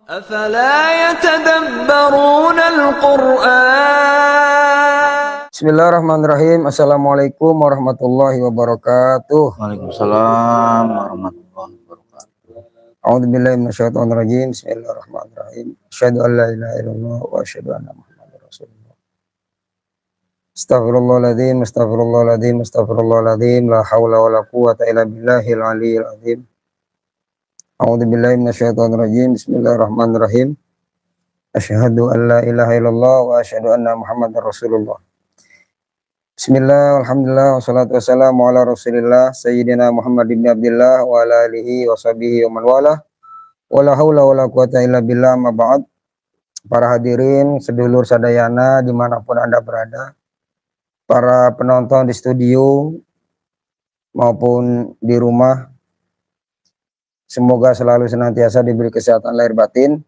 أفلا يتدبرون القرآن. Bismillahirrahmanirrahim. Assalamualaikum warahmatullahi wabarakatuh. Waalaikumsalam warahmatullahi wabarakatuh. A'udzubillahi minasyaitonirrajim. Bismillahirrahmanirrahim. Asyhadu an la ilaha illallah wa asyhadu anna Muhammadar Rasulullah. Astaghfirullahaladzim, astaghfirullahaladzim, astaghfirullahaladzim. La haula wa la quwata illa billahil aliyyil azim. A'udzubillahi minasyaitonirrajim. Bismillahirrahmanirrahim. Asyhadu an la ilaha illallah wa asyhadu anna Muhammadar Rasulullah. Bismillah, alhamdulillah, wassalatu wassalamu ala rasulillah Sayyidina Muhammad ibn Abdillah wa ala alihi wa sahbihi wa man wala wa la hawla wa la quwata illa billah ma ba'd. Para hadirin, sedulur sadayana dimanapun Anda berada, para penonton di studio maupun di rumah, semoga selalu senantiasa diberi kesehatan lahir batin,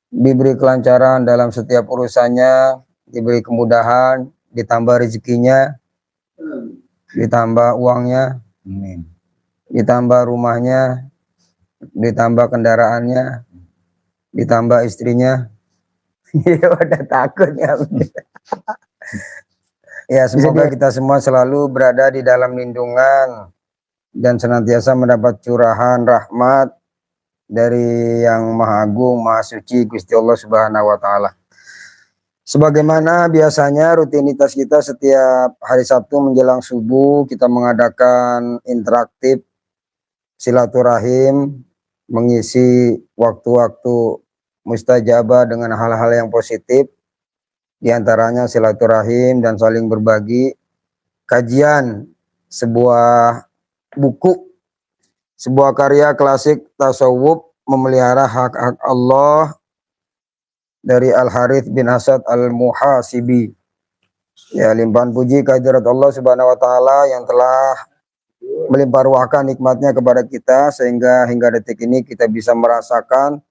diberi kelancaran dalam setiap urusannya, diberi kemudahan, ditambah rezekinya, ditambah uangnya, ditambah rumahnya, ditambah kendaraannya, ditambah istrinya. Ya udah takut ya. Ya, semoga kita semua selalu berada di dalam lindungan dan senantiasa mendapat curahan rahmat dari Yang Maha Agung, Maha Suci, Gusti Allah Subhanahu wa Ta'ala. Sebagaimana biasanya rutinitas kita setiap hari Sabtu menjelang subuh kita mengadakan interaktif silaturahim, mengisi waktu-waktu mustajabah dengan hal-hal yang positif, diantaranya silaturahim dan saling berbagi, kajian sebuah buku, sebuah karya klasik tasawuf memelihara hak-hak Allah dari Al-Harith bin Asad Al-Muhasibi. Ya, limpahan puji kehadirat Allah Subhanahu wa Ta'ala yang telah melimpah ruahkan nikmatnya kepada kita sehingga hingga detik ini kita bisa merasakan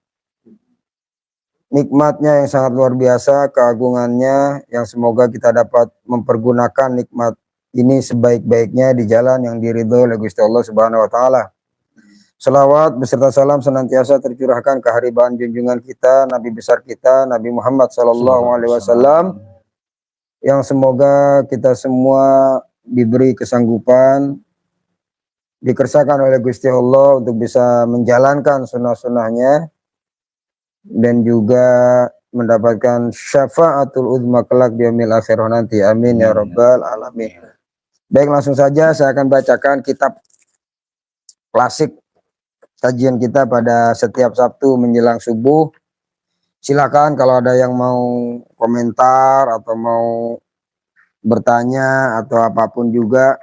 nikmatnya yang sangat luar biasa, keagungannya, yang semoga kita dapat mempergunakan nikmat ini sebaik-baiknya di jalan yang diridhoi oleh Gusti Allah Subhanahu wa Ta'ala. Salawat beserta salam senantiasa tercurahkan ke haribaan junjungan kita, Nabi besar kita, Nabi Muhammad SAW, yang semoga kita semua diberi kesanggupan, dikersakan oleh Gusti Allah untuk bisa menjalankan sunnah-sunnahnya, dan juga mendapatkan syafaatul uzma kelak di yaumil akhirah nanti. Amin ya rabbal alamin. Baik, langsung saja saya akan bacakan kitab klasik kajian kita pada setiap Sabtu menjelang subuh. Silakan kalau ada yang mau komentar atau mau bertanya atau apapun juga,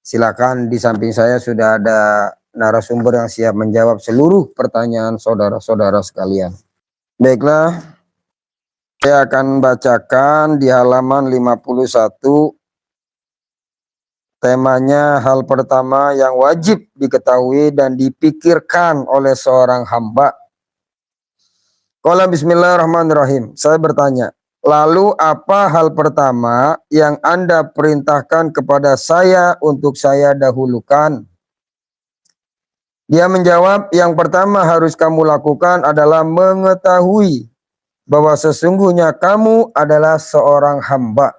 silakan. Di samping saya sudah ada narasumber yang siap menjawab seluruh pertanyaan saudara-saudara sekalian. Baiklah, saya akan bacakan di halaman 51. Temanya hal pertama yang wajib diketahui dan dipikirkan oleh seorang hamba. Qala bismillahirrahmanirrahim. Saya bertanya, lalu apa hal pertama yang Anda perintahkan kepada saya untuk saya dahulukan? Dia menjawab, yang pertama harus kamu lakukan adalah mengetahui bahwa sesungguhnya kamu adalah seorang hamba.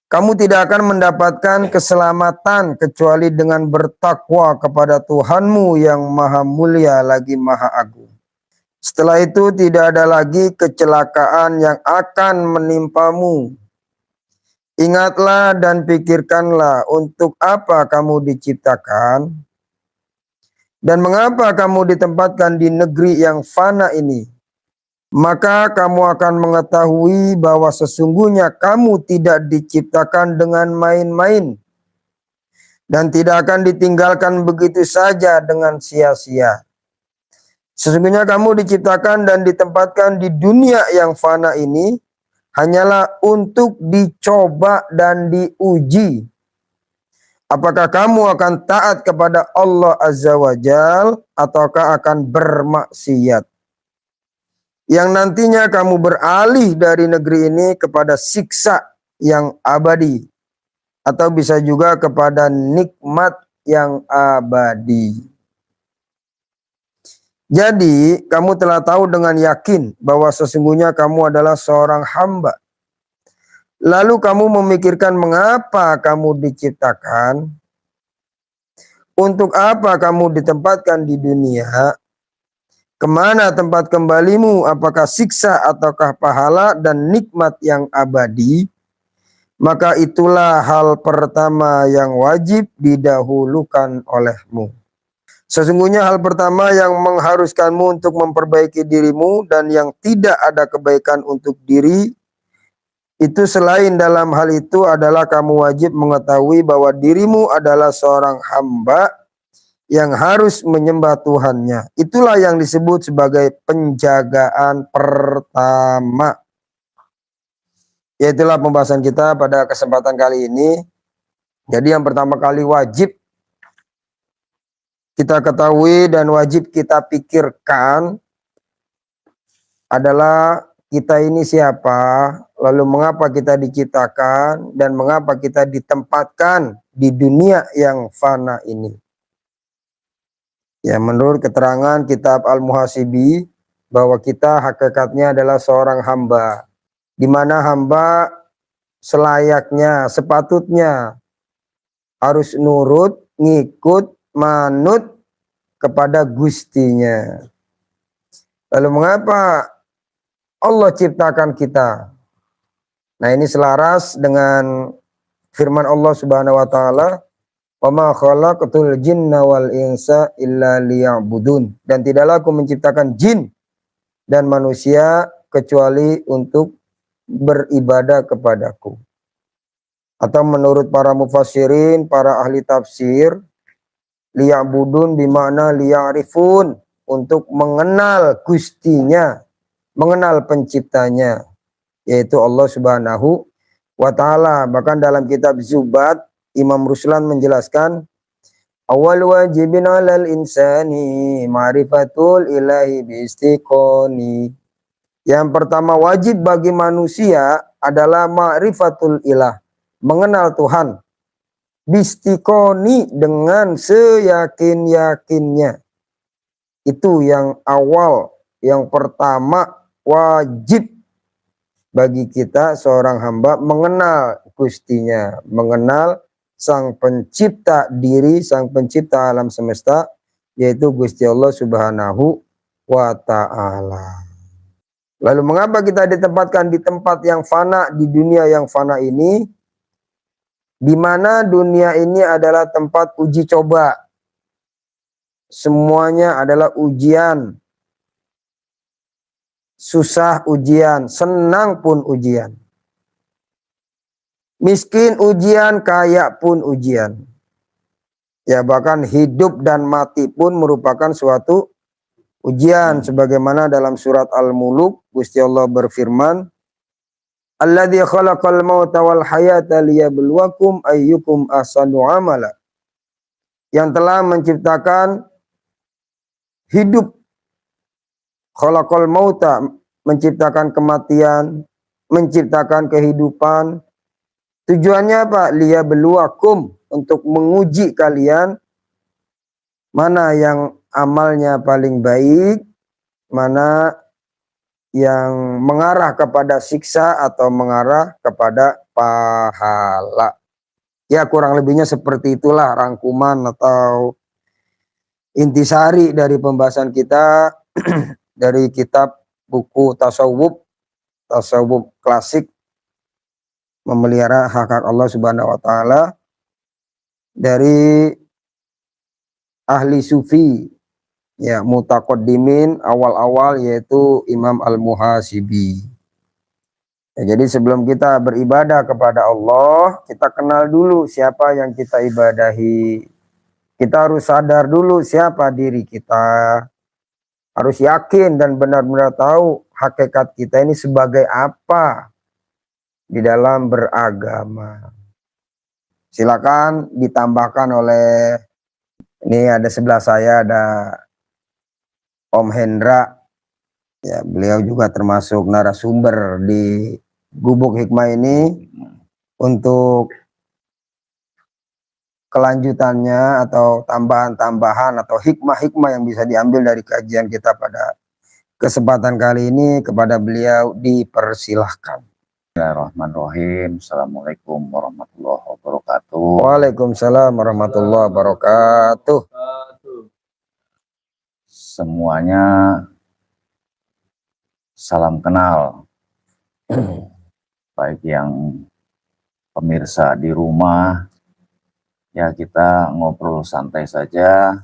Kamu tidak akan mendapatkan keselamatan kecuali dengan bertakwa kepada Tuhanmu yang maha mulia lagi maha agung. Setelah itu tidak ada lagi kecelakaan yang akan menimpamu. Ingatlah dan pikirkanlah untuk apa kamu diciptakan dan mengapa kamu ditempatkan di negeri yang fana ini. Maka kamu akan mengetahui bahwa sesungguhnya kamu tidak diciptakan dengan main-main dan tidak akan ditinggalkan begitu saja dengan sia-sia. Sesungguhnya kamu diciptakan dan ditempatkan di dunia yang fana ini hanyalah untuk dicoba dan diuji. Apakah kamu akan taat kepada Allah Azza wa Jal ataukah akan bermaksiat? Yang nantinya kamu beralih dari negeri ini kepada siksa yang abadi, atau bisa juga kepada nikmat yang abadi. Jadi kamu telah tahu dengan yakin bahwa sesungguhnya kamu adalah seorang hamba. Lalu kamu memikirkan mengapa kamu diciptakan, untuk apa kamu ditempatkan di dunia, kemana tempat kembalimu, apakah siksa ataukah pahala dan nikmat yang abadi. Maka itulah hal pertama yang wajib didahulukan olehmu. Sesungguhnya hal pertama yang mengharuskanmu untuk memperbaiki dirimu dan yang tidak ada kebaikan untuk diri itu selain dalam hal itu adalah kamu wajib mengetahui bahwa dirimu adalah seorang hamba yang harus menyembah Tuhannya. Itulah yang disebut sebagai penjagaan pertama. Yaitulah pembahasan kita pada kesempatan kali ini. Jadi yang pertama kali wajib kita ketahui dan wajib kita pikirkan adalah kita ini siapa, lalu mengapa kita diciptakan, dan mengapa kita ditempatkan di dunia yang fana ini. Ya, menurut keterangan kitab Al-Muhasibi bahwa kita hakikatnya adalah seorang hamba, di mana hamba selayaknya, sepatutnya harus nurut, ngikut, manut kepada Gustinya. Lalu mengapa Allah ciptakan kita? Nah, ini selaras dengan firman Allah Subhanahu wa taala, "Wa ma khalaqatul jinna wal insa illa liya'budun." Dan tidaklah aku menciptakan jin dan manusia kecuali untuk beribadah kepadaku. Atau menurut para mufassirin, para ahli tafsir, liya'budun bimakna liya'rifun, untuk mengenal Gustinya, mengenal penciptanya, yaitu Allah Subhanahu wa ta'ala. Bahkan dalam kitab Zubat, Imam Ruslan menjelaskan, awal wajibin alal insani ma'rifatul ilahi biistiqoni. Yang pertama wajib bagi manusia adalah ma'rifatul ilah, mengenal Tuhan, biistiqoni, dengan seyakin-yakinnya. Itu yang awal, yang pertama wajib bagi kita seorang hamba, mengenal Gustinya, mengenal Sang Pencipta diri, Sang Pencipta alam semesta, yaitu Gusti Allah Subhanahu wa ta'ala. Lalu mengapa kita ditempatkan di tempat yang fana, di dunia yang fana ini, di mana dunia ini adalah tempat uji coba. Semuanya adalah ujian. Susah ujian, senang pun ujian. Miskin ujian, kaya pun ujian. Ya, bahkan hidup dan mati pun merupakan suatu ujian. Sebagaimana dalam surat Al-Muluk, Gusti Allah berfirman, "Alladzi khalaqal mauta wal hayata liyabluwakum ayyukum ahsanu amala." Yang telah menciptakan hidup, khalaqal mauta, menciptakan kematian, menciptakan kehidupan. Tujuannya apa? Liyabluwakum, untuk menguji kalian mana yang amalnya paling baik, mana yang mengarah kepada siksa atau mengarah kepada pahala. Ya, kurang lebihnya seperti itulah rangkuman atau intisari dari pembahasan kita dari kitab buku tasawuf klasik, memelihara hak-hak Allah Subhanahu wa taala, dari ahli sufi, ya, mutaqaddimin awal-awal, yaitu Imam Al-Muhasibi. Ya, jadi sebelum kita beribadah kepada Allah, kita kenal dulu siapa yang kita ibadahi. Kita harus sadar dulu siapa diri kita. Harus yakin dan benar-benar tahu hakikat kita ini sebagai apa di dalam beragama. Silakan ditambahkan oleh, ini ada sebelah saya ada Om Hendra. Ya, beliau juga termasuk narasumber di Gubuk Hikmah ini untuk kelanjutannya atau tambahan-tambahan atau hikmah-hikmah yang bisa diambil dari kajian kita pada kesempatan kali ini, kepada beliau dipersilahkan. Bismillahirrahmanirrahim. Assalamualaikum warahmatullahi wabarakatuh. Waalaikumsalam warahmatullahi wabarakatuh. Semuanya salam kenal. Baik yang pemirsa di rumah, ya kita ngobrol santai saja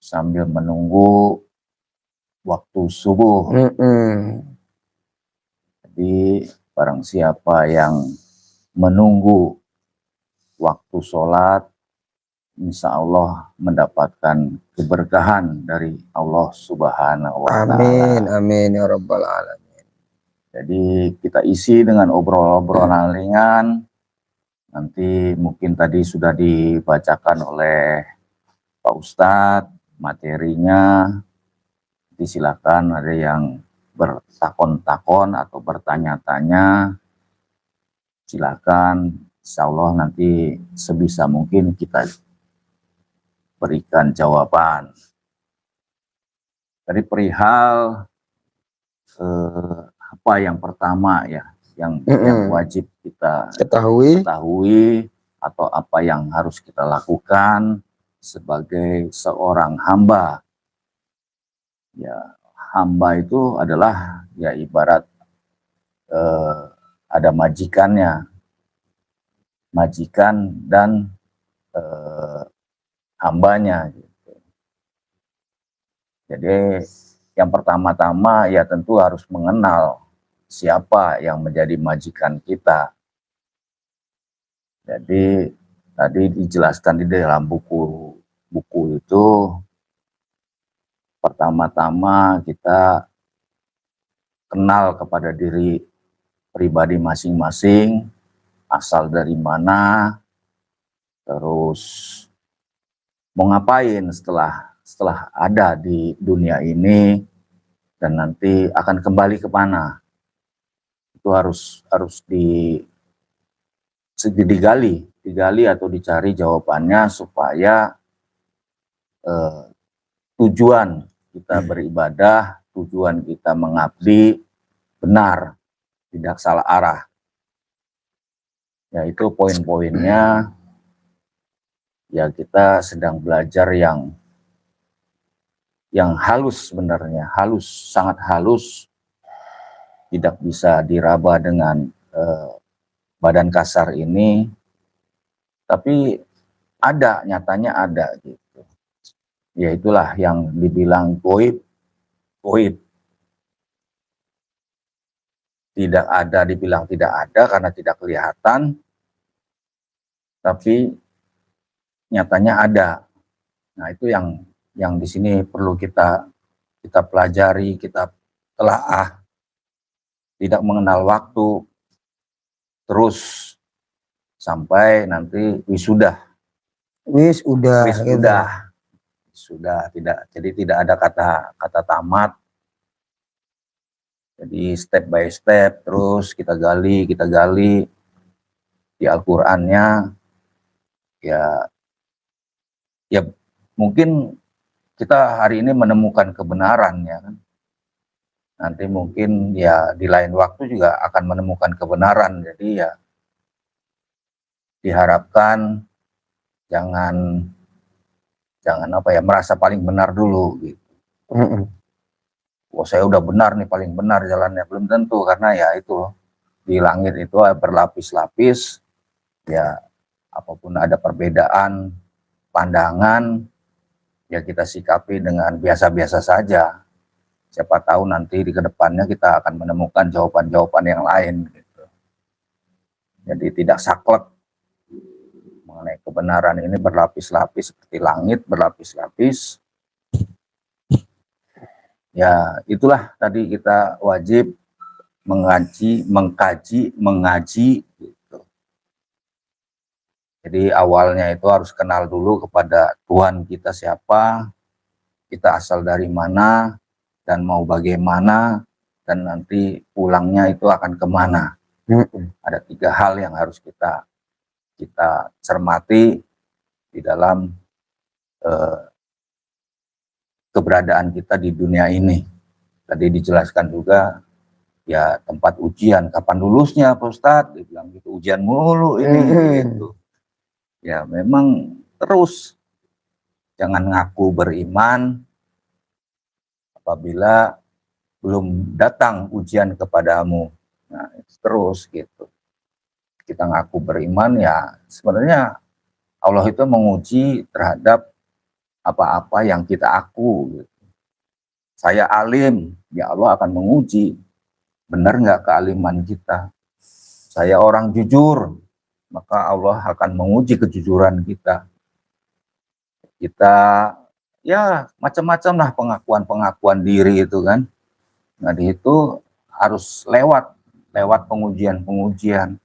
sambil menunggu waktu subuh. Jadi barang siapa yang menunggu waktu sholat, insya Allah mendapatkan keberkahan dari Allah Subhanahu wa Ta'ala. Amin, amin ya rabbal alamin. Jadi kita isi dengan obrolan-obrolan ringan. Nanti mungkin tadi sudah dibacakan oleh Pak Ustadz materinya. Disilakan ada yang bertakon-takon atau bertanya-tanya. Silakan, insya Allah nanti sebisa mungkin kita berikan jawaban. Dari perihal apa yang pertama ya, yang wajib kita ketahui atau apa yang harus kita lakukan sebagai seorang hamba. Ya, hamba itu adalah ya ibarat ada majikannya, majikan dan hambanya gitu. Jadi yang pertama-tama ya tentu harus mengenal siapa yang menjadi majikan kita. Jadi tadi dijelaskan di dalam buku itu, pertama-tama kita kenal kepada diri pribadi masing-masing, asal dari mana, terus mau ngapain setelah ada di dunia ini, dan nanti akan kembali ke mana. Itu harus digali atau dicari jawabannya supaya tujuan kita beribadah, tujuan kita mengabdi benar, tidak salah arah. Ya itu poin-poinnya. Ya kita sedang belajar yang halus sebenarnya, sangat halus, tidak bisa diraba dengan badan kasar ini, tapi nyatanya ada gitu. Ya itulah yang dibilang goib. Tidak ada, dibilang tidak ada karena tidak kelihatan, tapi nyatanya ada. Nah itu yang di sini perlu kita pelajari, kita telaah, tidak mengenal waktu, terus sampai nanti wisuda, tidak ada kata tamat. Jadi step by step terus kita gali di Al-Qur'annya. Ya mungkin kita hari ini menemukan kebenaran ya kan. Nanti mungkin ya di lain waktu juga akan menemukan kebenaran. Jadi ya diharapkan jangan merasa paling benar dulu gitu. Wah saya udah benar nih, paling benar jalannya, belum tentu, karena ya itu di langit itu berlapis-lapis. Ya apapun ada perbedaan pandangan, ya kita sikapi dengan biasa-biasa saja. Siapa tahu nanti di kedepannya kita akan menemukan jawaban-jawaban yang lain gitu. Jadi tidak saklek mengenai kebenaran ini, berlapis-lapis seperti langit berlapis-lapis. Ya itulah tadi kita wajib mengkaji, mengaji gitu. Jadi awalnya itu harus kenal dulu kepada Tuhan kita siapa, kita asal dari mana, dan mau bagaimana, dan nanti pulangnya itu akan kemana. Ada 3 hal yang harus kita kita cermati di dalam keberadaan kita di dunia ini. Tadi dijelaskan juga, ya tempat ujian, kapan lulusnya Pak Ustadz? Dia bilang gitu, ujian mulu ini gitu. Ya memang terus, jangan ngaku beriman apabila belum datang ujian kepadamu. Nah, terus gitu. Kita ngaku beriman, ya sebenarnya Allah itu menguji terhadap apa-apa yang kita aku. Gitu. Saya alim, ya Allah akan menguji. Benar nggak kealiman kita? Saya orang jujur, maka Allah akan menguji kejujuran kita. Kita, ya macam-macam lah pengakuan-pengakuan diri itu kan. Nah, itu harus lewat pengujian-pengujian.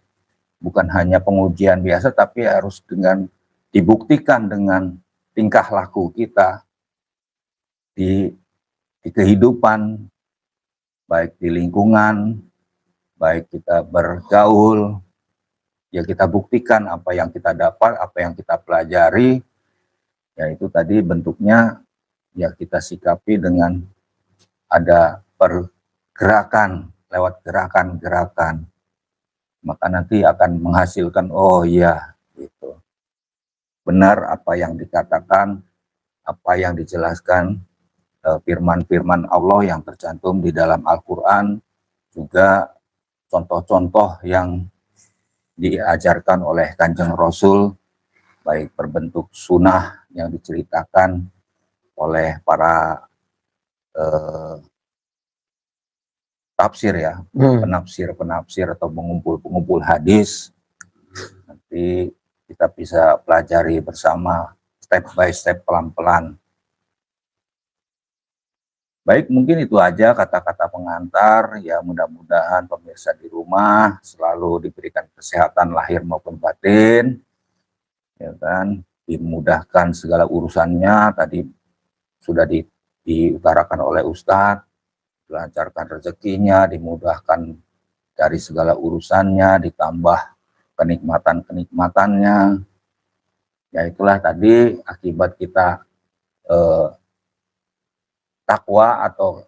Bukan hanya pengujian biasa, tapi harus dengan dibuktikan dengan tingkah laku kita di kehidupan, baik di lingkungan, baik kita bergaul, ya kita buktikan apa yang kita dapat, apa yang kita pelajari, ya itu tadi bentuknya ya kita sikapi dengan ada pergerakan, lewat gerakan-gerakan, maka nanti akan menghasilkan, oh iya, gitu. Benar apa yang dikatakan, apa yang dijelaskan, firman-firman Allah yang tercantum di dalam Al-Quran, juga contoh-contoh yang diajarkan oleh Kanjeng Rasul, baik berbentuk sunnah yang diceritakan oleh para tafsir ya, penafsir atau pengumpul hadis. Nanti kita bisa pelajari bersama step by step, pelan-pelan. Baik, mungkin itu aja kata-kata pengantar. Ya mudah-mudahan pemirsa di rumah selalu diberikan kesehatan lahir maupun batin, ya kan, dimudahkan segala urusannya. Tadi sudah diutarakan oleh Ustadz, dilancarkan rezekinya, dimudahkan dari segala urusannya, ditambah kenikmatan-kenikmatannya. Ya itulah tadi akibat kita takwa atau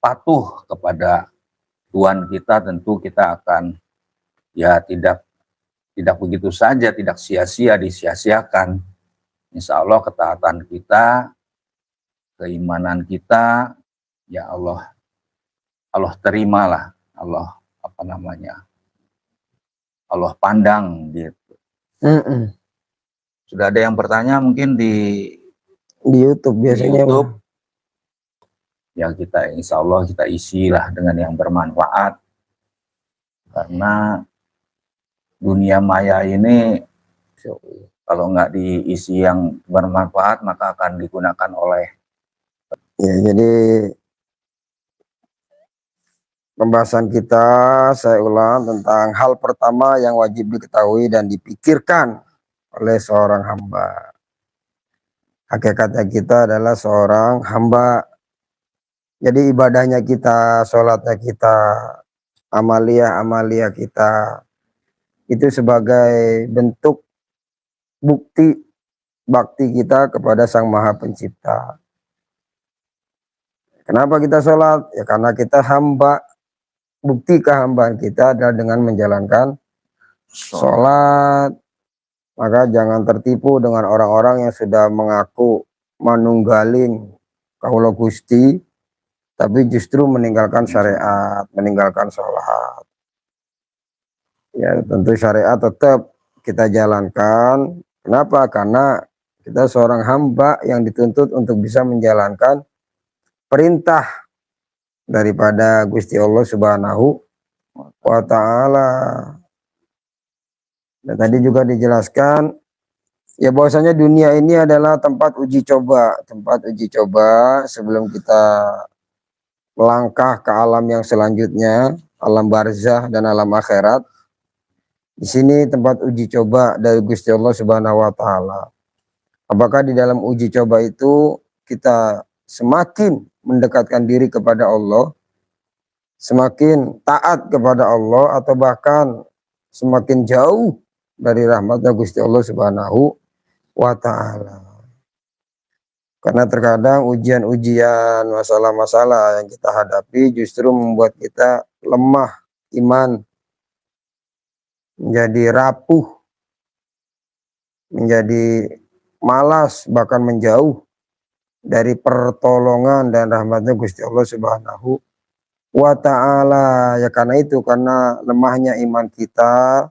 patuh kepada Tuhan kita, tentu kita akan ya tidak begitu saja, tidak sia-sia, disia-siakan. Insya Allah ketaatan kita, keimanan kita, ya Allah terimalah, Allah Allah pandang gitu. Sudah ada yang bertanya mungkin di YouTube biasanya. Di YouTube. Ya kita insya Allah kita isilah dengan yang bermanfaat, karena dunia maya ini kalau nggak diisi yang bermanfaat maka akan digunakan oleh ya. Jadi pembahasan kita, saya ulang, tentang hal pertama yang wajib diketahui dan dipikirkan oleh seorang hamba. Hakikatnya kita adalah seorang hamba. Jadi ibadahnya kita, sholatnya kita, amalia kita, itu sebagai bentuk bukti bakti kita kepada Sang Maha Pencipta. Kenapa kita sholat? Ya karena kita hamba. Bukti kehambaan kita adalah dengan menjalankan sholat. Maka jangan tertipu dengan orang-orang yang sudah mengaku manunggaling kaula Gusti, tapi justru meninggalkan syariat, meninggalkan sholat. Ya tentu syariat tetap kita jalankan. Kenapa? Karena kita seorang hamba yang dituntut untuk bisa menjalankan perintah daripada Gusti Allah Subhanahu wa Ta'ala. Dan tadi juga dijelaskan ya bahwasanya dunia ini adalah tempat uji coba, sebelum kita melangkah ke alam yang selanjutnya, alam barzah dan alam akhirat. Di sini tempat uji coba dari Gusti Allah Subhanahu wa Ta'ala. Apakah di dalam uji coba itu kita semakin mendekatkan diri kepada Allah, semakin taat kepada Allah, atau bahkan semakin jauh dari rahmatnya Gusti Allah Subhanahu wa Ta'ala. Karena terkadang ujian-ujian, masalah-masalah yang kita hadapi justru membuat kita lemah iman, menjadi rapuh, menjadi malas, bahkan menjauh dari pertolongan dan rahmatnya Gusti Allah Subhanahu wa Ta'ala. Ya karena itu, karena lemahnya iman kita,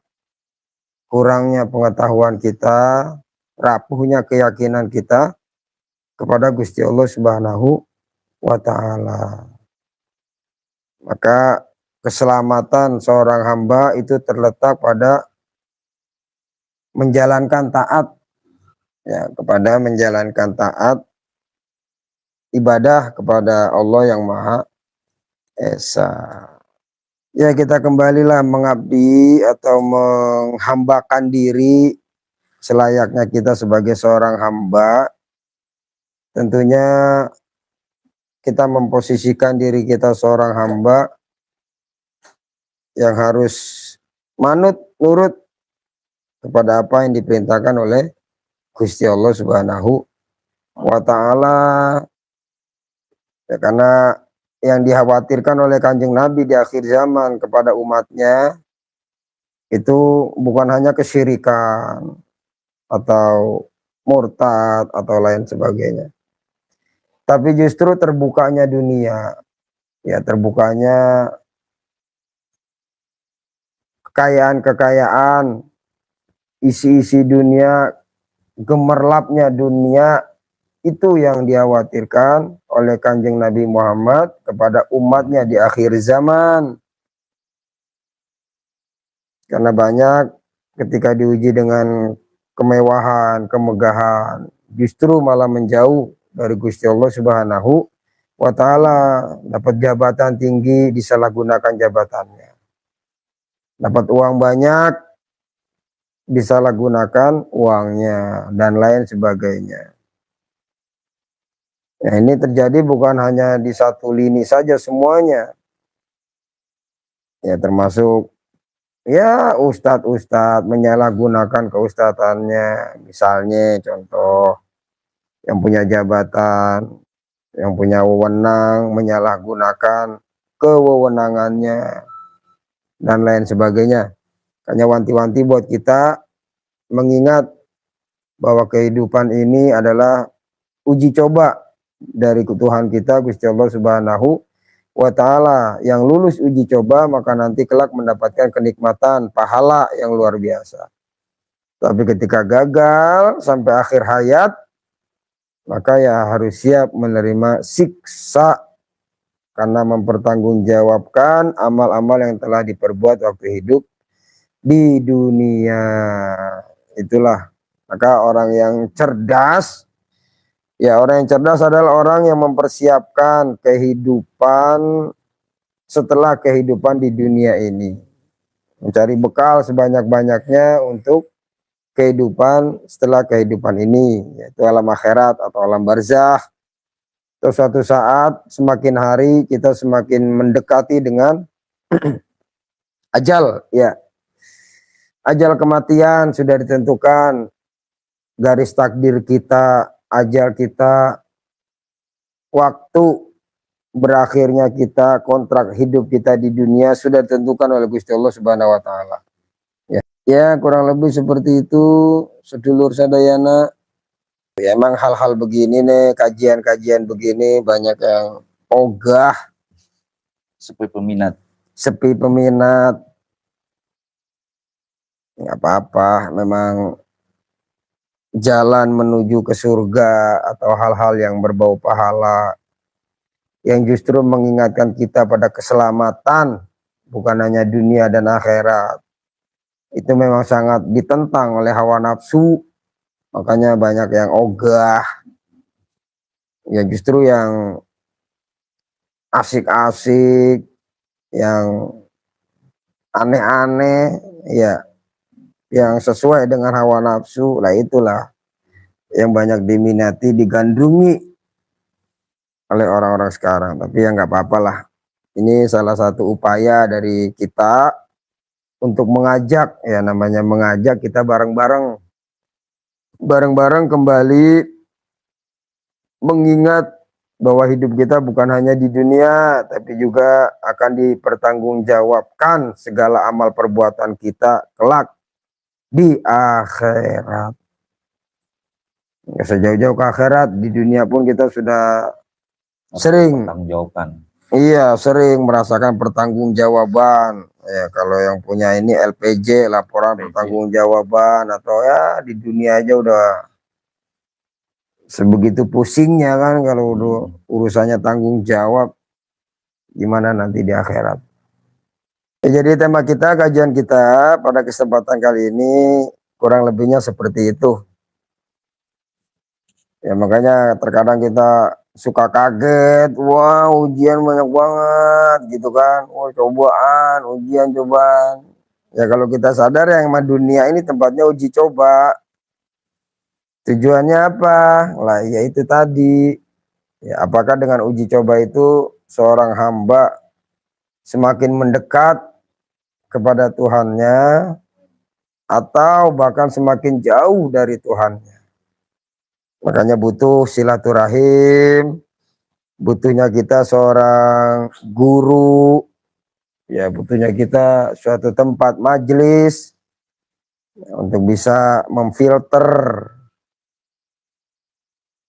kurangnya pengetahuan kita, rapuhnya keyakinan kita kepada Gusti Allah Subhanahu wa Ta'ala. Maka keselamatan seorang hamba itu terletak pada menjalankan taat, ya, kepada menjalankan taat ibadah kepada Allah yang Maha Esa. Ya, kita kembalilah mengabdi atau menghambakan diri selayaknya kita sebagai seorang hamba. Tentunya kita memposisikan diri kita seorang hamba yang harus manut, nurut kepada apa yang diperintahkan oleh Gusti Allah Subhanahu wa Ta'ala. Ya, karena yang dikhawatirkan oleh Kanjeng Nabi di akhir zaman kepada umatnya itu bukan hanya kesyirikan atau murtad atau lain sebagainya, tapi justru terbukanya dunia, ya, terbukanya kekayaan-kekayaan, isi-isi dunia, gemerlapnya dunia. Itu yang dikhawatirkan oleh Kanjeng Nabi Muhammad kepada umatnya di akhir zaman. Karena banyak ketika diuji dengan kemewahan, kemegahan, justru malah menjauh dari Gusti Allah Subhanahu wa Ta'ala. Dapat jabatan tinggi, disalahgunakan jabatannya. Dapat uang banyak, disalahgunakan uangnya, dan lain sebagainya. Nah, ini terjadi bukan hanya di satu lini saja semuanya. Ya, termasuk ya ustadz-ustadz menyalahgunakan keustatannya. Misalnya contoh, yang punya jabatan, yang punya wewenang menyalahgunakan kewewenangannya dan lain sebagainya. Hanya wanti-wanti buat kita mengingat bahwa kehidupan ini adalah uji coba dari Tuhan kita Gusti Allah Subhanahu wa Ta'ala. Yang lulus uji coba maka nanti kelak mendapatkan kenikmatan pahala yang luar biasa. Tapi ketika gagal sampai akhir hayat, maka ya harus siap menerima siksa karena mempertanggungjawabkan amal-amal yang telah diperbuat waktu hidup di dunia. Itulah, maka orang yang cerdas, ya, orang yang cerdas adalah orang yang mempersiapkan kehidupan setelah kehidupan di dunia ini. Mencari bekal sebanyak-banyaknya untuk kehidupan setelah kehidupan ini, yaitu alam akhirat atau alam barzakh. Terus suatu saat semakin hari kita semakin mendekati dengan ajal, ya. Ajal kematian sudah ditentukan, garis takdir kita, ajal kita, waktu berakhirnya kita, kontrak hidup kita di dunia sudah ditentukan oleh Gusti Allah Subhanahu wa Ta'ala. Ya, kurang lebih seperti itu, sedulur sadayana. Ya, emang hal-hal begini nih, kajian-kajian begini banyak yang ogah, sepi peminat. Nggak apa-apa, memang jalan menuju ke surga atau hal-hal yang berbau pahala yang justru mengingatkan kita pada keselamatan bukan hanya dunia dan akhirat, itu memang sangat ditentang oleh hawa nafsu. Makanya banyak yang ogah, ya, justru yang asik-asik, yang aneh-aneh, ya, yang sesuai dengan hawa nafsu, lah itulah yang banyak diminati, digandrungi oleh orang-orang sekarang. Tapi ya nggak apa-apa lah, ini salah satu upaya dari kita untuk mengajak, ya namanya mengajak kita bareng-bareng kembali mengingat bahwa hidup kita bukan hanya di dunia, tapi juga akan dipertanggungjawabkan segala amal perbuatan kita kelak di akhirat. Nggak usah jauh-jauh ke akhirat, di dunia pun kita sudah sering sering merasakan pertanggungjawaban. Ya, kalau yang punya ini LPJ, laporan pertanggungjawaban, atau ya di dunia aja udah sebegitu pusingnya kan kalau udah urusannya tanggung jawab, gimana nanti di akhirat. Ya, jadi tema kita, kajian kita pada kesempatan kali ini kurang lebihnya seperti itu. Ya makanya terkadang kita suka kaget, wah ujian banyak banget gitu kan, wah cobaan, ujian cobaan. Ya kalau kita sadar yang sama dunia ini tempatnya uji coba. Tujuannya apa? Lah ya itu tadi. Ya, apakah dengan uji coba itu seorang hamba semakin mendekat kepada Tuhannya atau bahkan semakin jauh dari Tuhannya? Makanya butuh silaturahim, butuhnya kita seorang guru, ya butuhnya kita suatu tempat majelis untuk bisa memfilter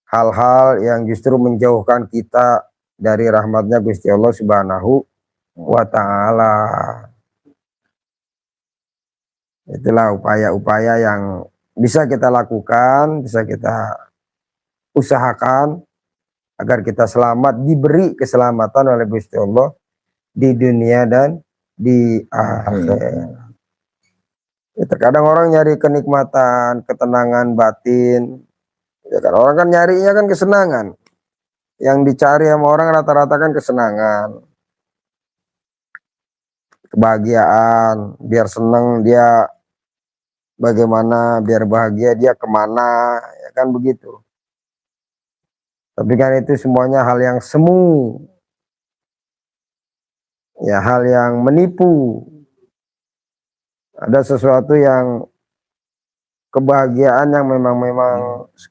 hal-hal yang justru menjauhkan kita dari rahmatnya Gusti Allah Subhanahu wa Ta'ala. Itulah upaya-upaya yang bisa kita lakukan, bisa kita usahakan agar kita selamat, diberi keselamatan oleh Gusti Allah di dunia dan di akhirat. Ya, terkadang orang nyari kenikmatan, ketenangan batin. Ya kan, orang kan nyarinya kan kesenangan. Yang dicari sama orang rata-rata kan kesenangan, kebahagiaan, biar seneng dia, bagaimana biar bahagia dia kemana, ya kan begitu. Tapi kan itu semuanya hal yang semu, ya hal yang menipu. Ada sesuatu yang kebahagiaan yang memang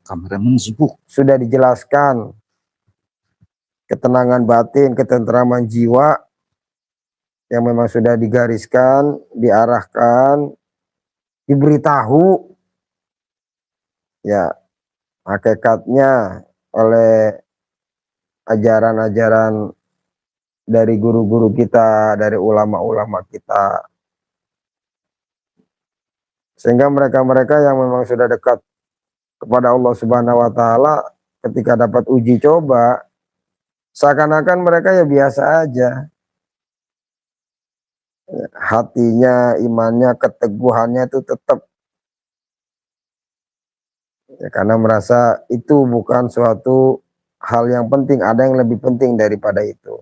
kameramen sibuk sudah dijelaskan, ketenangan batin, ketentraman jiwa yang memang sudah digariskan, diarahkan, diberitahu, ya hakikatnya oleh ajaran-ajaran dari guru-guru kita, dari ulama-ulama kita. Sehingga mereka-mereka yang memang sudah dekat kepada Allah Subhanahu wa Ta'ala, ketika dapat uji coba, seakan-akan mereka ya biasa aja. Hatinya, imannya, keteguhannya itu tetap. Ya, karena merasa itu bukan suatu hal yang penting, ada yang lebih penting daripada itu.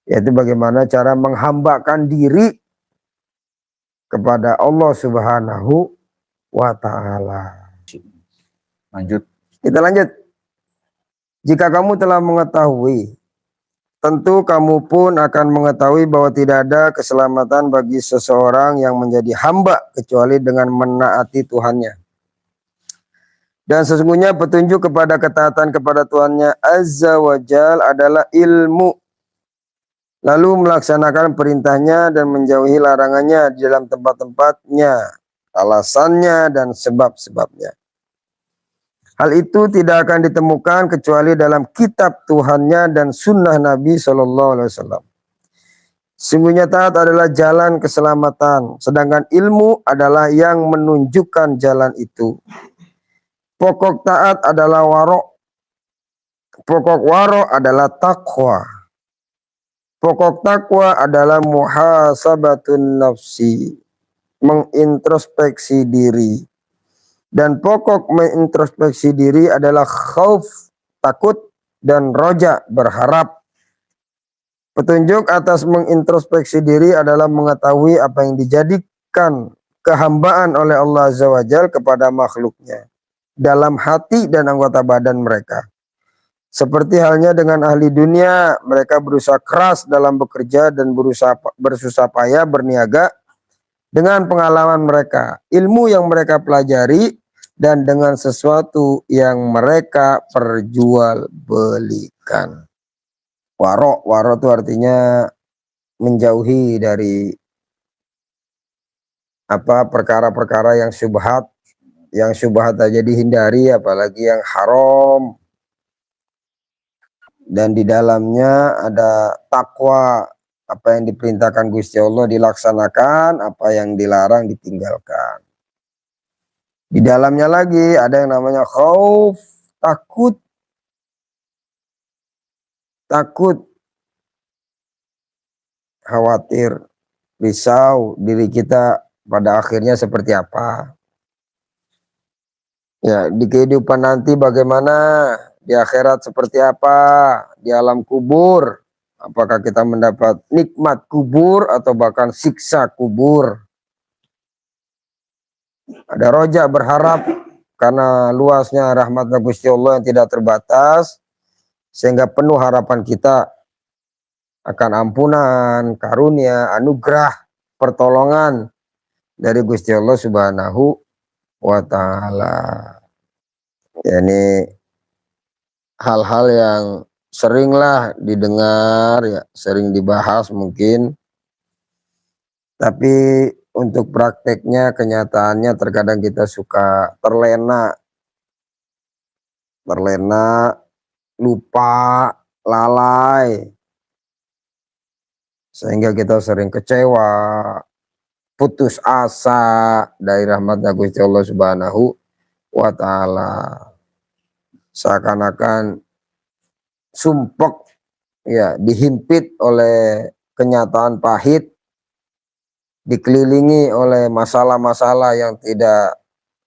Yaitu bagaimana cara menghambakan diri kepada Allah Subhanahu wa Ta'ala. Lanjut. Kita lanjut. Jika kamu telah mengetahui, tentu kamu pun akan mengetahui bahwa tidak ada keselamatan bagi seseorang yang menjadi hamba kecuali dengan menaati Tuhannya. Dan sesungguhnya petunjuk kepada ketaatan kepada Tuhannya Azza wa Jal adalah ilmu, lalu melaksanakan perintahnya dan menjauhi larangannya di dalam tempat-tempatnya, alasannya dan sebab-sebabnya. Hal itu tidak akan ditemukan kecuali dalam kitab Tuhannya dan sunnah Nabi SAW. Sungguhnya taat adalah jalan keselamatan, sedangkan ilmu adalah yang menunjukkan jalan itu. Pokok taat adalah warok. Pokok warok adalah takwa. Pokok takwa adalah muhasabatun nafsi, mengintrospeksi diri. Dan pokok mengintrospeksi diri adalah khauf, takut, dan roja, berharap. Petunjuk atas mengintrospeksi diri adalah mengetahui apa yang dijadikan kehambaan oleh Allah Azza wa Jalla kepada makhluknya dalam hati dan anggota badan mereka. Seperti halnya dengan ahli dunia, mereka berusaha keras dalam bekerja dan berusaha bersusah payah berniaga dengan pengalaman mereka, ilmu yang mereka pelajari, dan dengan sesuatu yang mereka perjualbelikan. Waro itu artinya menjauhi dari perkara-perkara yang syubhat aja dihindari, apalagi yang haram. Dan di dalamnya ada takwa, apa yang diperintahkan Gusti Allah dilaksanakan, apa yang dilarang ditinggalkan. Di dalamnya lagi ada yang namanya khauf, takut, khawatir, risau diri kita pada akhirnya seperti apa. Ya, di kehidupan nanti bagaimana, di akhirat seperti apa, di alam kubur, apakah kita mendapat nikmat kubur atau bahkan siksa kubur. Ada roja berharap karena luasnya rahmat Gusti Allah yang tidak terbatas, sehingga penuh harapan kita akan ampunan, karunia, anugerah, pertolongan dari Gusti Allah Subhanahu wa Ta'ala. Ya, ini hal-hal yang seringlah didengar, ya, sering dibahas mungkin, tapi untuk prakteknya, kenyataannya terkadang kita suka terlena, lupa, lalai, sehingga kita sering kecewa, putus asa dari rahmatnya Gusti Allah Subhanahu wa Ta'ala. Seakan-akan sumpek, ya, dihimpit oleh kenyataan pahit, dikelilingi oleh masalah-masalah yang tidak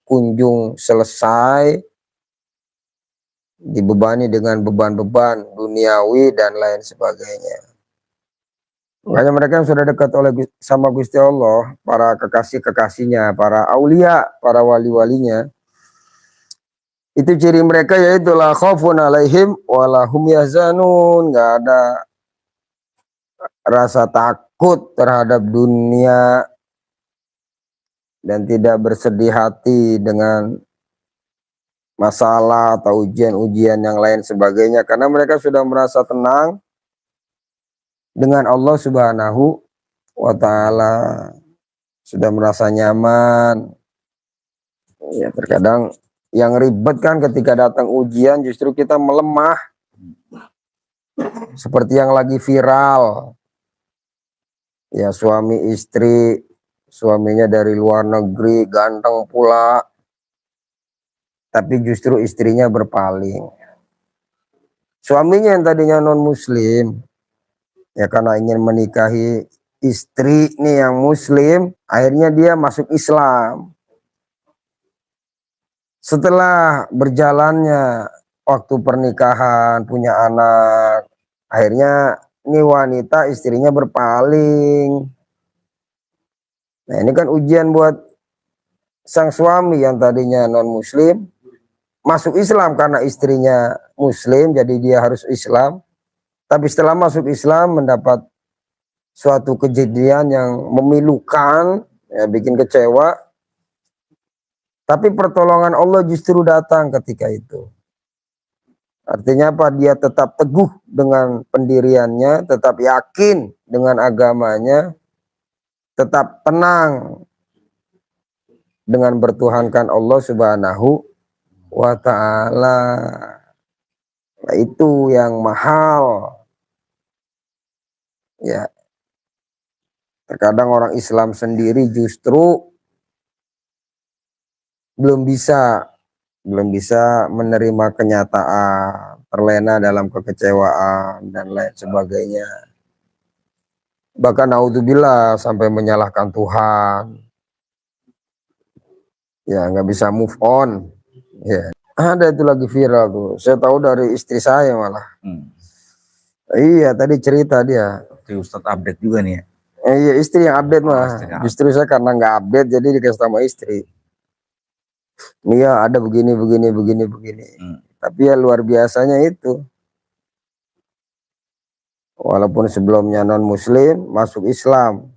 kunjung selesai, dibebani dengan beban-beban duniawi dan lain sebagainya. Makanya mereka yang sudah dekat sama Gusti Allah, para kekasih-kekasihnya, para aulia, para wali-walinya, itu ciri mereka yaitu la khaufun alaihim walahum yahzanun, nggak ada rasa takut terhadap dunia dan tidak bersedih hati dengan masalah atau ujian-ujian yang lain sebagainya, karena mereka sudah merasa tenang dengan Allah Subhanahu wa Ta'ala, sudah merasa nyaman. Ya, terkadang yang ribet kan ketika datang ujian justru kita melemah, seperti yang lagi viral, ya, suami istri, suaminya dari luar negeri, ganteng pula, tapi justru istrinya berpaling. Suaminya yang tadinya non muslim, ya, karena ingin menikahi istri nih yang muslim, akhirnya dia masuk Islam. Setelah berjalannya waktu pernikahan, punya anak, akhirnya ini wanita istrinya berpaling. Nah, ini kan ujian buat sang suami yang tadinya non muslim, masuk Islam karena istrinya muslim, jadi dia harus Islam. Tapi setelah masuk Islam mendapat suatu kejadian yang memilukan, ya, bikin kecewa. Tapi pertolongan Allah justru datang ketika itu. Artinya apa? Dia tetap teguh dengan pendiriannya, tetap yakin dengan agamanya, tetap tenang dengan bertuhankan Allah Subhanahu wa Ta'ala. Nah, itu yang mahal. Ya, terkadang orang Islam sendiri justru belum bisa menerima kenyataan, terlena dalam kekecewaan dan lain sebagainya. Bahkan naudzubillah sampai menyalahkan Tuhan. Ya, nggak bisa move on. Ya, ada itu lagi viral tuh. Saya tahu dari istri saya malah. Iya, tadi cerita dia. Ustadz update juga nih ya. Iya, istri yang update mah. Justru saya karena nggak update jadi dikasih sama istri. Iya, ada begini. Tapi ya luar biasanya itu. Walaupun sebelumnya non muslim, masuk Islam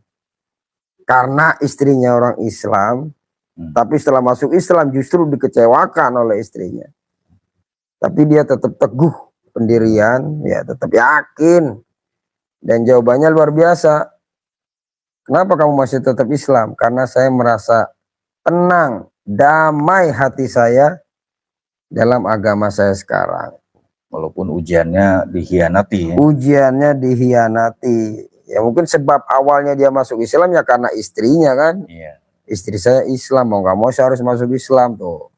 karena istrinya orang Islam, tapi setelah masuk Islam justru dikecewakan oleh istrinya. Tapi dia tetap teguh pendirian, ya tetap yakin. Dan jawabannya luar biasa. Kenapa kamu masih tetap Islam? Karena saya merasa tenang, damai hati saya dalam agama saya sekarang. Walaupun ujiannya dikhianati ya. Ujiannya dikhianati. Ya mungkin sebab awalnya dia masuk Islam ya karena istrinya kan. Iya. Istri saya Islam, mau nggak mau saya harus masuk Islam tuh.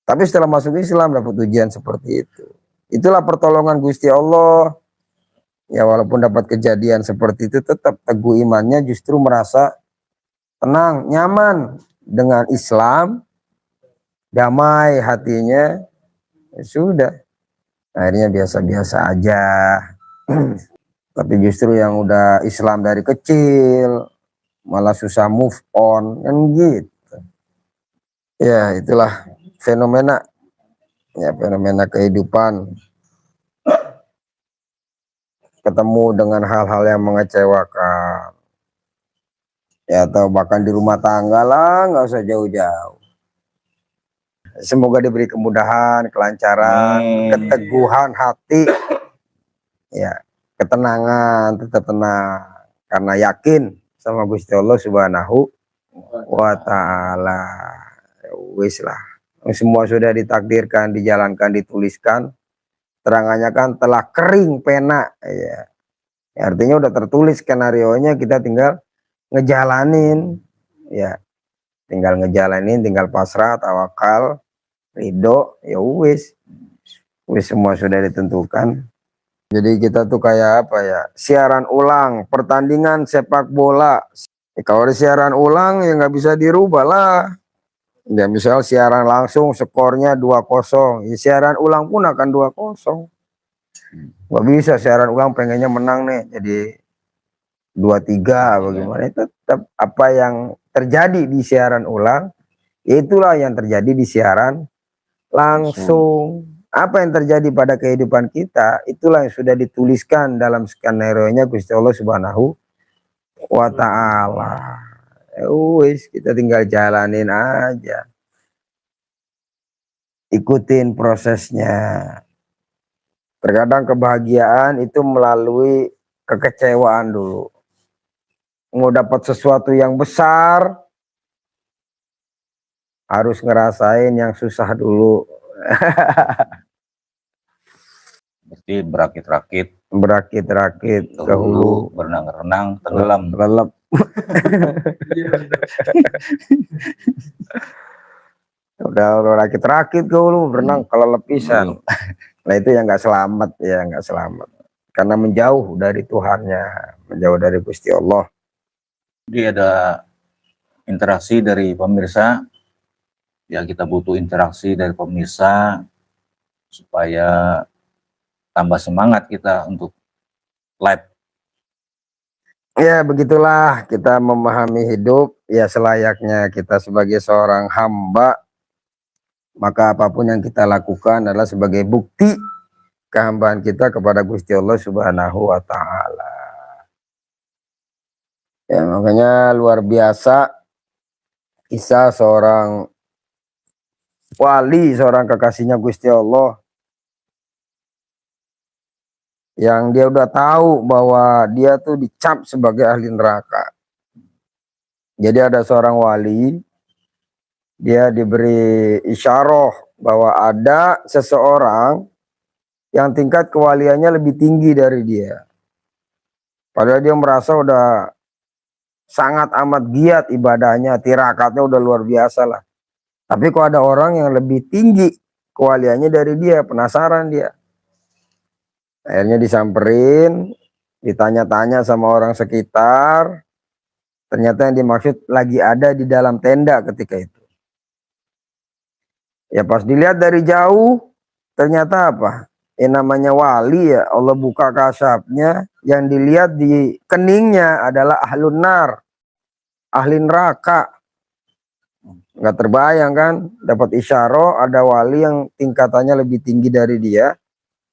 Tapi setelah masuk Islam dapat ujian seperti itu. Itulah pertolongan Gusti Allah. Ya walaupun dapat kejadian seperti itu, tetap teguh imannya, justru merasa tenang, nyaman dengan Islam, damai hatinya, ya sudah. Akhirnya biasa-biasa aja. Tapi justru yang udah Islam dari kecil, malah susah move on, kan gitu. Ya itulah fenomena, ya fenomena kehidupan. Ketemu dengan hal-hal yang mengecewakan, ya atau bahkan di rumah tangga lah, nggak usah jauh-jauh. Semoga diberi kemudahan, kelancaran, keteguhan hati, ya ketenangan, tetap tenang karena yakin sama Gusti Allah Subhanahu wa Ta'ala. Ya, wis lah, semua sudah ditakdirkan, dijalankan, dituliskan. Terangannya kan telah kering pena, ya. Artinya udah tertulis skenario-nya, kita tinggal ngejalanin, ya. Tinggal ngejalanin, tinggal pasrah, tawakal, ridho, ya wis. Wis semua sudah ditentukan. Jadi kita tuh kayak apa ya? Siaran ulang, pertandingan sepak bola. Kalau ada siaran ulang ya nggak bisa dirubah lah. Ya misal siaran langsung skornya 2-0, ya, siaran ulang pun akan 2-0. Gak bisa siaran ulang pengennya menang nih jadi 2-3 bagaimana. Tetap apa yang terjadi di siaran ulang, itulah yang terjadi di siaran langsung. Apa yang terjadi pada kehidupan kita, itulah yang sudah dituliskan dalam skenario-nya Gusti Allah Subhanahu wa Ta'ala. Wis kita tinggal jalanin aja, ikutin prosesnya. Terkadang kebahagiaan itu melalui kekecewaan dulu. Mau dapat sesuatu yang besar harus ngerasain yang susah dulu. Berarti berakit-rakit ke hulu, berenang-renang, tenggelam. lelep. Udah rakit-rakit ke hulu, berenang kelelep pisan. Nah itu yang nggak selamat, ya nggak selamat. Karena menjauh dari Tuhannya, menjauh dari Gusti Allah. Jadi ada interaksi dari pemirsa. Ya kita butuh interaksi dari pemirsa supaya tambah semangat kita untuk live. Ya begitulah kita memahami hidup, ya selayaknya kita sebagai seorang hamba, maka apapun yang kita lakukan adalah sebagai bukti kehambaan kita kepada Gusti Allah Subhanahu wa Ta'ala. Ya makanya luar biasa kisah seorang wali, seorang kekasihnya Gusti Allah, yang dia udah tahu bahwa dia tuh dicap sebagai ahli neraka. Jadi ada seorang wali, dia diberi isyarah bahwa ada seseorang yang tingkat kewaliannya lebih tinggi dari dia. Padahal dia merasa udah sangat amat giat ibadahnya, tirakatnya udah luar biasa lah. Tapi kok ada orang yang lebih tinggi kewaliannya dari dia, penasaran dia. Akhirnya disamperin, ditanya-tanya sama orang sekitar. Ternyata yang dimaksud lagi ada di dalam tenda ketika itu. Ya pas dilihat dari jauh, ternyata apa? Namanya wali ya, Allah buka kasyafnya, yang dilihat di keningnya adalah ahlun nar, ahli neraka. Nggak terbayang kan, dapat isyarah ada wali yang tingkatannya lebih tinggi dari dia.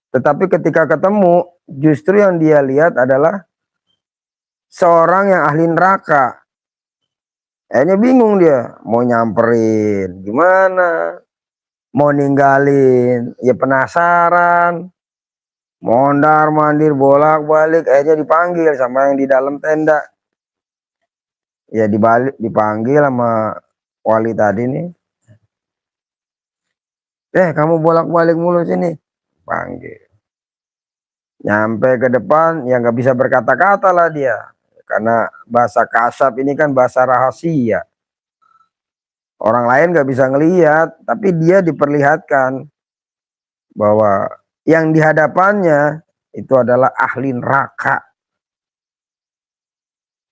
Tetapi ketika ketemu, justru yang dia lihat adalah seorang yang ahli neraka. Akhirnya bingung dia, mau nyamperin gimana, mau ninggalin, ya penasaran, mondar mandir bolak balik. Akhirnya dipanggil sama yang di dalam tenda, ya dipanggil sama wali tadi nih, kamu bolak balik mulu sini, panggil. Nyampe ke depan, ya nggak bisa berkata-kata lah dia, karena bahasa kasab ini kan bahasa rahasia. Orang lain nggak bisa ngelihat, tapi dia diperlihatkan bahwa yang di hadapannya itu adalah ahli neraka.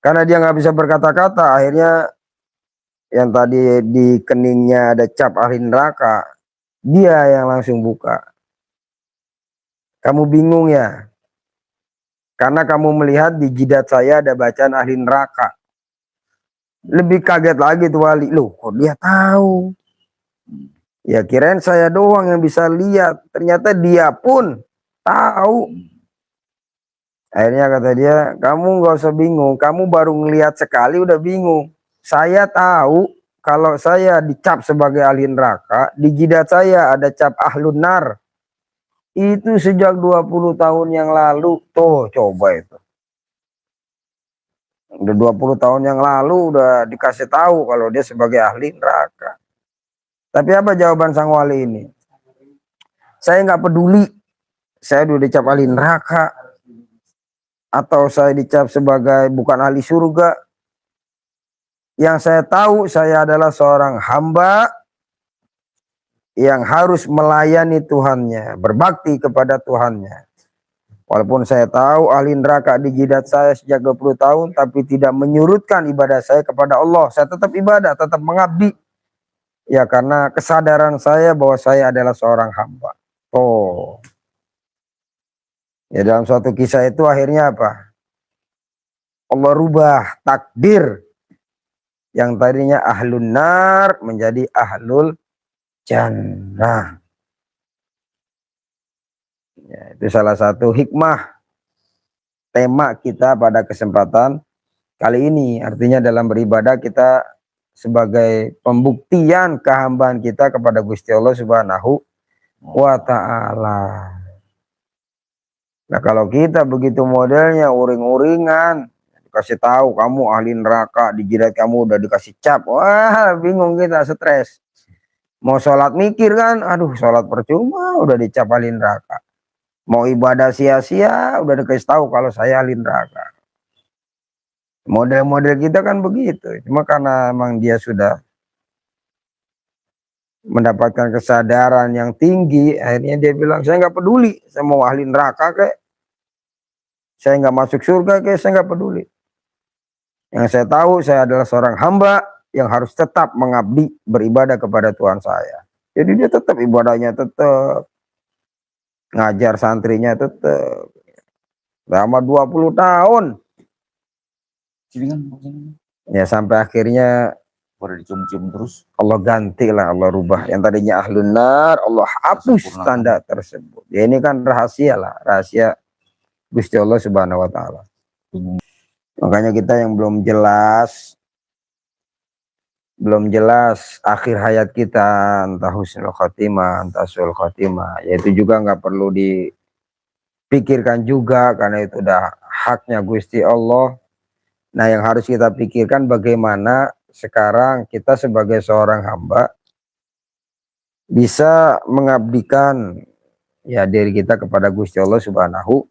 Karena dia nggak bisa berkata-kata, akhirnya yang tadi di keningnya ada cap ahli neraka, dia yang langsung buka. Kamu bingung ya? Karena kamu melihat di jidat saya ada bacaan ahli neraka. Lebih kaget lagi tuh wali, loh kok dia tahu? Ya kirain saya doang yang bisa lihat, ternyata dia pun tahu. Akhirnya kata dia, kamu nggak usah bingung, kamu baru ngelihat sekali udah bingung. Saya tahu kalau saya dicap sebagai ahli neraka, di jidat saya ada cap ahlun nar. Itu sejak 20 tahun yang lalu. Tuh coba itu. Udah 20 tahun yang lalu udah dikasih tahu kalau dia sebagai ahli neraka. Tapi apa jawaban sang wali ini? Saya nggak peduli. Saya udah dicap ahli neraka. Atau saya dicap sebagai bukan ahli surga. Yang saya tahu saya adalah seorang hamba yang harus melayani Tuhannya, berbakti kepada Tuhannya. Walaupun saya tahu ahli neraka di jidat saya sejak 20 tahun, tapi tidak menyurutkan ibadah saya kepada Allah. Saya tetap ibadah, tetap mengabdi. Ya karena kesadaran saya bahwa saya adalah seorang hamba. Oh. Ya dalam suatu kisah itu akhirnya apa? Allah rubah takdir yang tadinya ahlun nar menjadi ahlul jannah. Ya, itu salah satu hikmah tema kita pada kesempatan kali ini. Artinya dalam beribadah kita sebagai pembuktian kehambaan kita kepada Gusti Allah Subhanahu wa ta'ala. Nah kalau kita begitu modelnya uring-uringan, dikasih tahu kamu ahli neraka, di jidat kamu udah dikasih cap, wah bingung kita, stres. Mau sholat mikir kan, aduh sholat percuma udah dicap ahli neraka. Mau ibadah sia-sia udah dikasih tahu kalau saya ahli neraka. Model-model kita kan begitu, cuma karena emang dia sudah mendapatkan kesadaran yang tinggi, akhirnya dia bilang saya nggak peduli, saya mau ahli neraka kayak, saya nggak masuk surga kayak, saya nggak peduli. Yang saya tahu saya adalah seorang hamba yang harus tetap mengabdi beribadah kepada Tuhan saya. Jadi dia tetap ibadahnya, tetap ngajar santrinya, tetap selama 20 tahun. Ya sampai akhirnya baru dicium-cium terus. Allah gantilah, Allah rubah. Yang tadinya ahlun nar, Allah hapus tanda tersebut. Ya ini kan rahasia lah, rahasia Gusti Allah Subhanahu wa ta'ala. Makanya kita yang belum jelas akhir hayat kita, entah husnul khotimah, entah suul khotimah, ya itu juga nggak perlu dipikirkan juga, karena itu udah haknya Gusti Allah. Nah yang harus kita pikirkan bagaimana sekarang kita sebagai seorang hamba bisa mengabdikan ya diri kita kepada Gusti Allah Subhanahu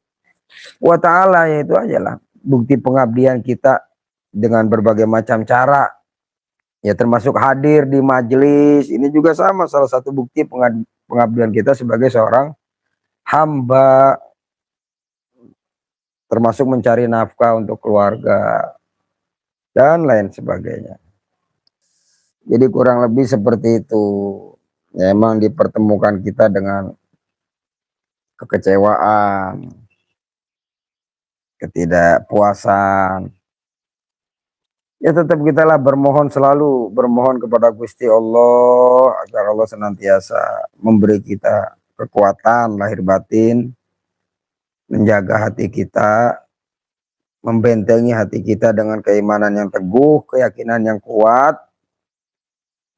wa ta'ala. Ya itu aja lah bukti pengabdian kita dengan berbagai macam cara, ya termasuk hadir di majelis ini juga sama, salah satu bukti pengabdian kita sebagai seorang hamba, termasuk mencari nafkah untuk keluarga dan lain sebagainya. Jadi kurang lebih seperti itu. Ya, emang dipertemukan kita dengan kekecewaan, ketidakpuasan. Ya tetap kita lah bermohon, selalu bermohon kepada Gusti Allah agar Allah senantiasa memberi kita kekuatan lahir batin, menjaga hati kita, membentengi hati kita dengan keimanan yang teguh, keyakinan yang kuat,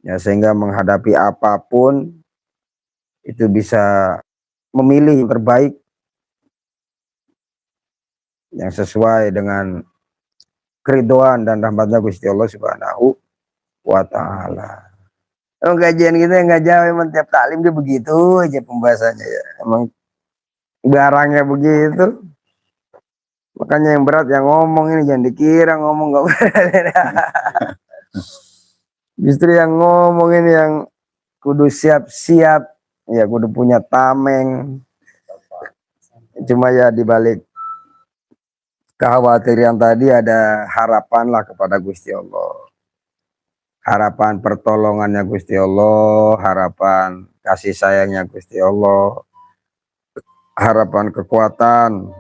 ya, sehingga menghadapi apapun itu bisa memilih yang terbaik yang sesuai dengan keridhaan dan rahmatnya Gusti Allah Subhanahu wa Ta'ala. Emang kajian kita nggak jauh, emang tiap taklim dia begitu aja pembahasannya ya. Emang barangnya begitu. Makanya yang berat yang ngomong ini, jangan dikira ngomong nggak berat. Justru yang ngomong ini yang kudu siap-siap, ya kudu punya tameng. Cuma ya dibalik kekhawatiran tadi ada harapan lah kepada Gusti Allah. Harapan pertolongannya Gusti Allah, harapan kasih sayangnya Gusti Allah, harapan kekuatan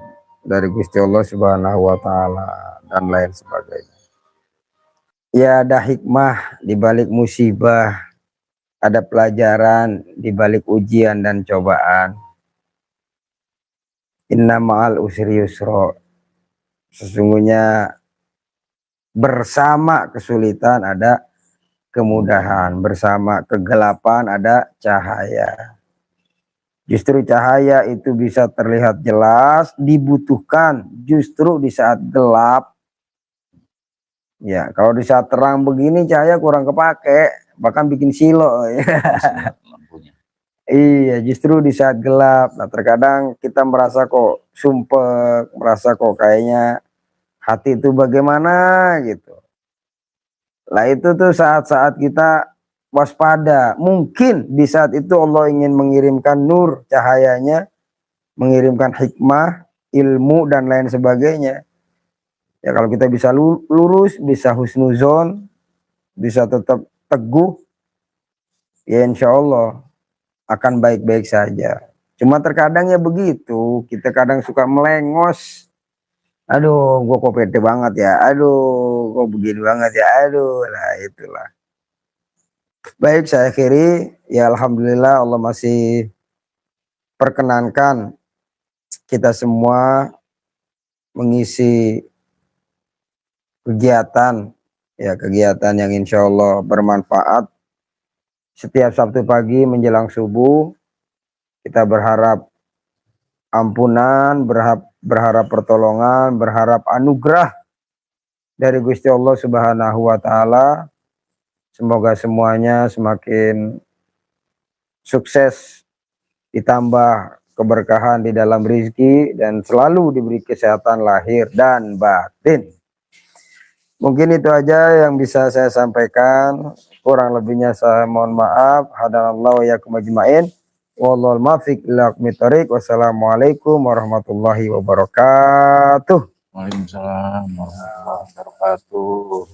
dari Gusti Allah Subhanahu wa Ta'ala, dan lain sebagainya. Ya, ada hikmah di balik musibah, ada pelajaran di balik ujian dan cobaan. Inna ma'al usri yusra. Sesungguhnya bersama kesulitan ada kemudahan, bersama kegelapan ada cahaya. Justru cahaya itu bisa terlihat jelas, dibutuhkan justru di saat gelap. Ya, kalau di saat terang begini cahaya kurang kepake, bahkan bikin silo. Lampunya. Iya, justru di saat gelap. Nah, terkadang kita merasa kok sumpek, merasa kok kayaknya hati itu bagaimana gitu. Lah itu tuh saat-saat kita waspada. Mungkin di saat itu Allah ingin mengirimkan nur cahayanya, mengirimkan hikmah, ilmu dan lain sebagainya. Ya kalau kita bisa lurus, bisa husnuzon, bisa tetap teguh, ya insya Allah akan baik-baik saja. Cuma terkadang ya begitu, kita kadang suka melengos. Aduh, gua kok pede banget ya. Aduh, kok begini banget ya. Aduh, lah itulah. Baik, saya akhiri. Ya alhamdulillah Allah masih perkenankan kita semua mengisi kegiatan, ya kegiatan yang insya Allah bermanfaat. Setiap Sabtu pagi menjelang subuh kita berharap ampunan, berharap pertolongan, berharap anugerah dari Gusti Allah Subhanahu wa Ta'ala. Semoga semuanya semakin sukses, ditambah keberkahan di dalam rezeki, dan selalu diberi kesehatan lahir dan batin. Mungkin itu aja yang bisa saya sampaikan. Kurang lebihnya saya mohon maaf. Hadanallahu wa iyyakum ajmain. Wallahul muwaffiq ila aqwamit thoriq. Wassalamualaikum warahmatullahi wabarakatuh. Waalaikumsalam warahmatullahi wabarakatuh.